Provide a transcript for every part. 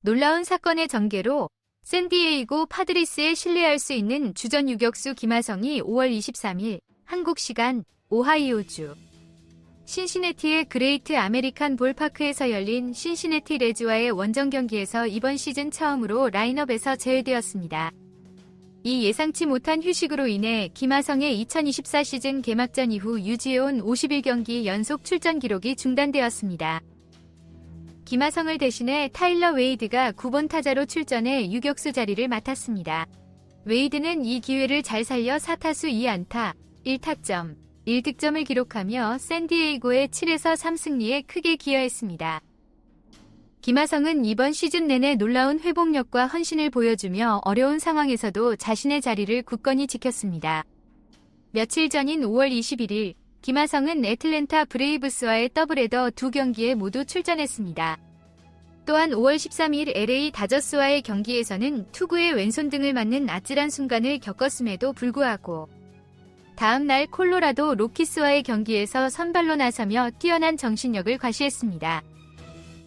놀라운 사건의 전개로 샌디에이고 파드리스에 신뢰할 수 있는 주전 유격수 김하성이 5월 23일 한국 시간 오하이오주 신시내티의 그레이트 아메리칸 볼파크에서 열린 신시내티 레즈와의 원정 경기에서 이번 시즌 처음으로 라인업에서 제외되었습니다. 이 예상치 못한 휴식으로 인해 김하성의 2024 시즌 개막전 이후 유지해온 51경기 연속 출전 기록이 중단되었습니다. 김하성을 대신해 타일러 웨이드가 9번 타자로 출전해 유격수 자리를 맡았습니다. 웨이드는 이 기회를 잘 살려 4타수 2안타, 1타점, 1득점을 기록하며 샌디에이고의 7에서 3승리에 크게 기여했습니다. 김하성은 이번 시즌 내내 놀라운 회복력과 헌신을 보여주며 어려운 상황에서도 자신의 자리를 굳건히 지켰습니다. 며칠 전인 5월 21일 김하성은 애틀랜타 브레이브스와의 더블헤더 2경기에 모두 출전했습니다. 또한 5월 13일 LA 다저스와의 경기에서는 투구의 왼손 등을 맞는 아찔한 순간을 겪었음에도 불구하고 다음 날 콜로라도 로키스와의 경기에서 선발로 나서며 뛰어난 정신력을 과시했습니다.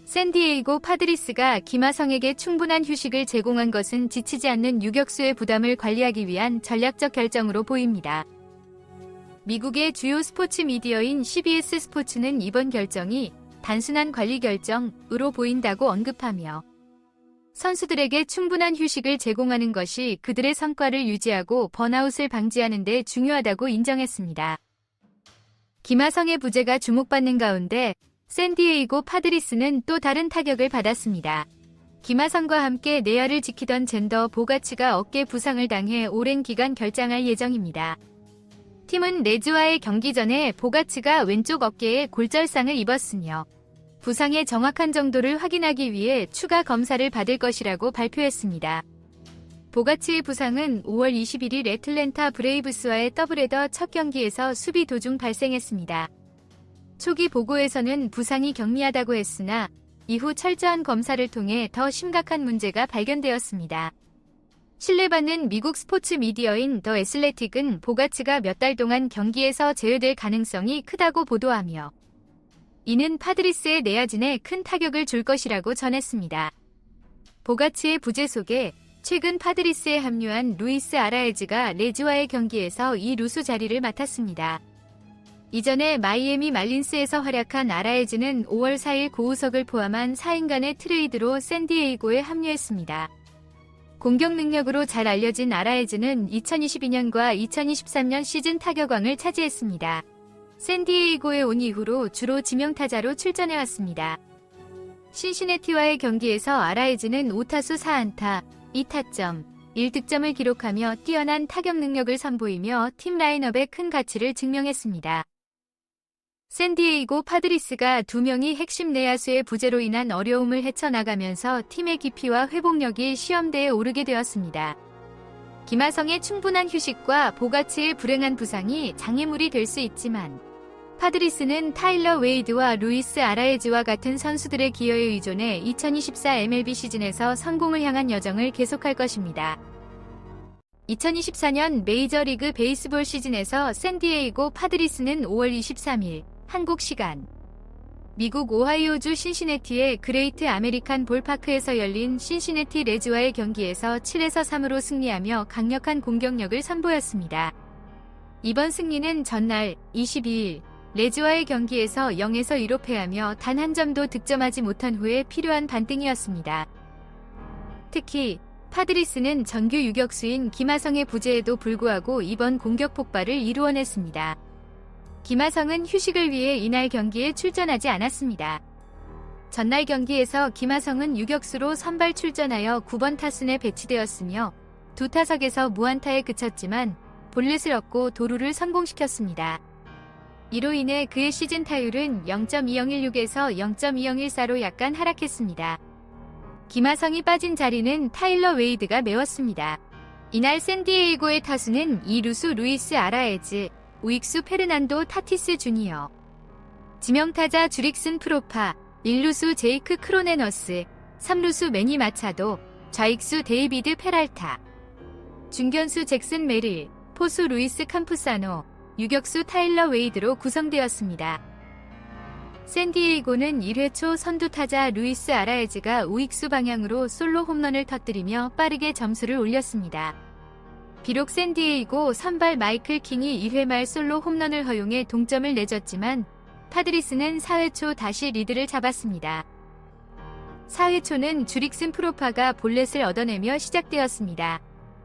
샌디에이고 파드리스가 김하성에게 충분한 휴식을 제공한 것은 지치지 않는 유격수의 부담을 관리하기 위한 전략적 결정으로 보입니다. 미국의 주요 스포츠 미디어인 CBS 스포츠는 이번 결정이 단순한 관리 결정으로 보인다고 언급하며 선수들에게 충분한 휴식을 제공하는 것이 그들의 성과를 유지하고 번아웃을 방지하는 데 중요하다고 인정했습니다. 김하성의 부재가 주목받는 가운데 샌디에이고 파드리스는 또 다른 타격을 받았습니다. 김하성과 함께 내야를 지키던 젠더 보가츠가 어깨 부상을 당해 오랜 기간 결장할 예정입니다. 팀은 레즈와의 경기 전에 보가츠가 왼쪽 어깨에 골절상을 입었으며 부상의 정확한 정도를 확인하기 위해 추가 검사를 받을 것이라고 발표했습니다. 보가츠의 부상은 5월 21일 애틀랜타 브레이브스와의 더블헤더 첫 경기에서 수비 도중 발생했습니다. 초기 보고에서는 부상이 경미하다고 했으나 이후 철저한 검사를 통해 더 심각한 문제가 발견되었습니다. 신뢰받는 미국 스포츠 미디어인 더 애슬레틱은 보가츠가 몇 달 동안 경기에서 제외될 가능성이 크다고 보도하며 이는 파드리스의 내야진에 큰 타격을 줄 것이라고 전했습니다. 보가츠의 부재 속에 최근 파드리스에 합류한 루이스 아라에즈가 레즈와의 경기에서 이 루수 자리를 맡았습니다. 이전에 마이애미 말린스에서 활약한 아라에즈는 5월 4일 고우석을 포함한 4인간의 트레이드로 샌디에이고에 합류했습니다. 공격 능력으로 잘 알려진 아라에즈는 2022년과 2023년 시즌 타격왕을 차지했습니다. 샌디에이고에 온 이후로 주로 지명타자로 출전해왔습니다. 신시내티와의 경기에서 아라에즈는 5타수 4안타, 2타점, 1득점을 기록하며 뛰어난 타격 능력을 선보이며 팀 라인업의 큰 가치를 증명했습니다. 샌디에이고 파드리스가 2명이 핵심 내야수의 부재로 인한 어려움을 헤쳐나가면서 팀의 깊이와 회복력이 시험대에 오르게 되었습니다. 김하성의 충분한 휴식과 보가츠의 불행한 부상이 장애물이 될 수 있지만 파드리스는 타일러 웨이드와 루이스 아라에즈와 같은 선수들의 기여에 의존해 2024 MLB 시즌에서 성공을 향한 여정을 계속할 것입니다. 2024년 메이저리그 베이스볼 시즌에서 샌디에이고 파드리스는 5월 23일 한국 시간 미국 오하이오주 신시내티의 그레이트 아메리칸 볼파크에서 열린 신시내티 레즈와의 경기에서 7에서 3으로 승리하며 강력한 공격력을 선보였습니다. 이번 승리는 전날 22일 레즈와의 경기에서 0에서 2로 패하며 단 한 점도 득점하지 못한 후에 필요한 반등이었습니다. 특히 파드리스는 정규 유격수인 김하성의 부재에도 불구하고 이번 공격 폭발을 이루어냈습니다. 김하성은 휴식을 위해 이날 경기에 출전하지 않았습니다. 전날 경기에서 김하성은 유격수로 선발 출전하여 9번 타순에 배치되었으며 두 타석에서 무안타에 그쳤지만 볼넷을 얻고 도루를 성공시켰습니다. 이로 인해 그의 시즌 타율은 0.2016에서 0.2014로 약간 하락했습니다. 김하성이 빠진 자리는 타일러 웨이드가 메웠습니다. 이날 샌디에이고의 타수는 2루수 루이스 아라에즈, 우익수 페르난도 타티스 주니어, 지명타자 주릭슨 프로파, 1루수 제이크 크로네너스, 3루수 매니 마차도, 좌익수 데이비드 페랄타, 중견수 잭슨 메릴, 포수 루이스 캄푸사노, 유격수 타일러 웨이드로 구성되었습니다. 샌디에이고는 1회 초 선두타자 루이스 아라에즈가 우익수 방향으로 솔로 홈런을 터뜨리며 빠르게 점수를 올렸습니다. 비록 샌디에이고 선발 마이클 킹이 1회 말 솔로 홈런을 허용해 동점을 내줬지만 파드리스는 4회 초 다시 리드를 잡았습니다. 4회 초는 주릭슨 프로파가 볼넷을 얻어내며 시작되었습니다.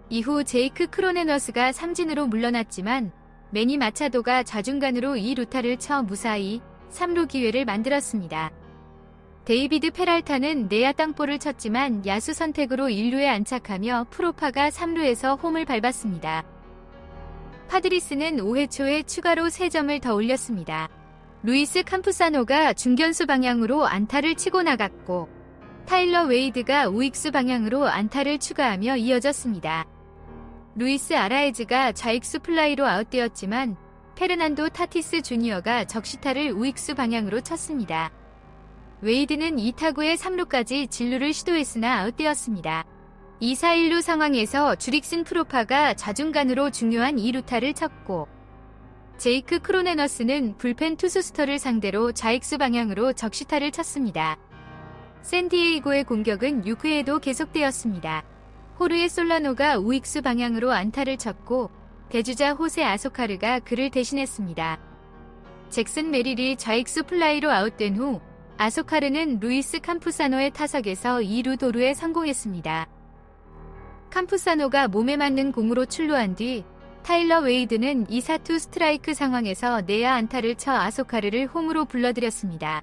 이후 제이크 크로네너스가 삼진으로 물러났지만 매니 마차도가 좌중간으로 2루타를 쳐 무사히 3루 기회를 만들었습니다. 데이비드 페랄타는 내야 땅볼을 쳤지만 야수 선택으로 1루에 안착하며 프로파가 3루에서 홈을 밟았습니다. 파드리스는 5회 초에 추가로 3점을 더 올렸습니다. 루이스 캄푸사노가 중견수 방향으로 안타를 치고 나갔고 타일러 웨이드가 우익수 방향으로 안타를 추가하며 이어졌습니다. 루이스 아라에즈가 좌익수 플라이로 아웃되었지만 페르난도 타티스 주니어가 적시타를 우익수 방향으로 쳤습니다. 웨이드는 2타구에 3루까지 진루를 시도했으나 아웃되었습니다. 2-4-1루 상황에서 주릭슨 프로파가 좌중간으로 중요한 2루타를 쳤고 제이크 크로네너스는 불펜 투수스터를 상대로 좌익수 방향으로 적시타를 쳤습니다. 샌디에이고의 공격은 6회에도 계속되었습니다. 호르에 솔라노가 우익수 방향으로 안타를 쳤고 대주자 호세 아소카르가 그를 대신했습니다. 잭슨 메릴이 좌익수 플라이로 아웃된 후 아소카르는 루이스 캄푸사노의 타석에서 2루 도루에 성공했습니다. 캄푸사노가 몸에 맞는 공으로 출루한 뒤 타일러 웨이드는 2-4-2 스트라이크 상황에서 내야 안타를 쳐 아소카르를 홈으로 불러들였습니다.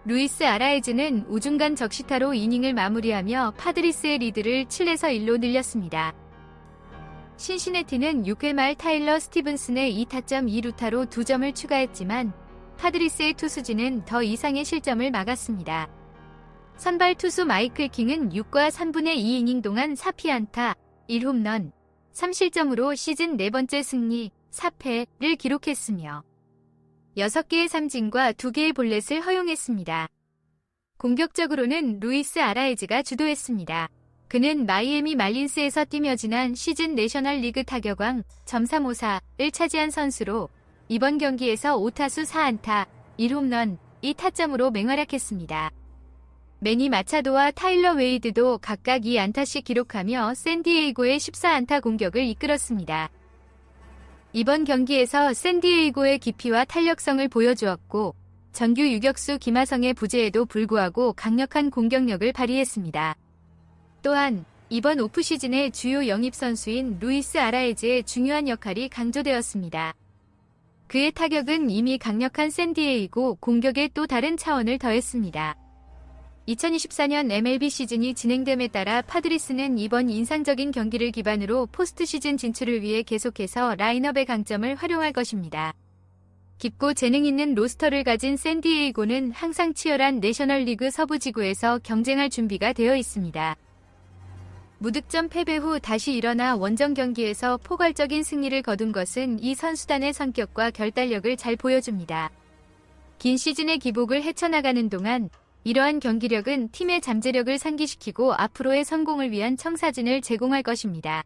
루이스 아라에즈는 우중간 적시타로 이닝을 마무리하며 파드리스의 리드를 7-1로 늘렸습니다. 신시내티는 6회 말 타일러 스티븐슨의 2타점 2루타로 2점을 추가했지만 파드리스의 투수진은 더 이상의 실점을 막았습니다. 선발 투수 마이클 킹은 6과 3분의 2이닝 동안 4피안타, 1홈런, 3실점으로 시즌 4번째 승리, 4패를 기록했으며 6개의 삼진과 2개의 볼넷을 허용했습니다. 공격적으로는 루이스 아라에즈가 주도했습니다. 그는 마이애미 말린스에서 뛰며 지난 시즌 내셔널리그 타격왕 .354을 차지한 선수로 이번 경기에서 5타수 4안타, 1홈런, 2타점으로 맹활약했습니다. 매니 마차도와 타일러 웨이드도 각각 2안타씩 기록하며 샌디에이고의 14안타 공격을 이끌었습니다. 이번 경기에서 샌디에이고의 깊이와 탄력성을 보여주었고 정규 유격수 김하성의 부재에도 불구하고 강력한 공격력을 발휘했습니다. 또한 이번 오프시즌의 주요 영입 선수인 루이스 아라에즈의 중요한 역할이 강조되었습니다. 그의 타격은 이미 강력한 샌디에이고 공격에 또 다른 차원을 더했습니다. 2024년 MLB 시즌이 진행됨에 따라 파드리스는 이번 인상적인 경기를 기반으로 포스트 시즌 진출을 위해 계속해서 라인업의 강점을 활용할 것입니다. 깊고 재능 있는 로스터를 가진 샌디에이고는 항상 치열한 내셔널리그 서부지구에서 경쟁할 준비가 되어 있습니다. 무득점 패배 후 다시 일어나 원정 경기에서 포괄적인 승리를 거둔 것은 이 선수단의 성격과 결단력을 잘 보여줍니다. 긴 시즌의 기복을 헤쳐나가는 동안 이러한 경기력은 팀의 잠재력을 상기시키고 앞으로의 성공을 위한 청사진을 제공할 것입니다.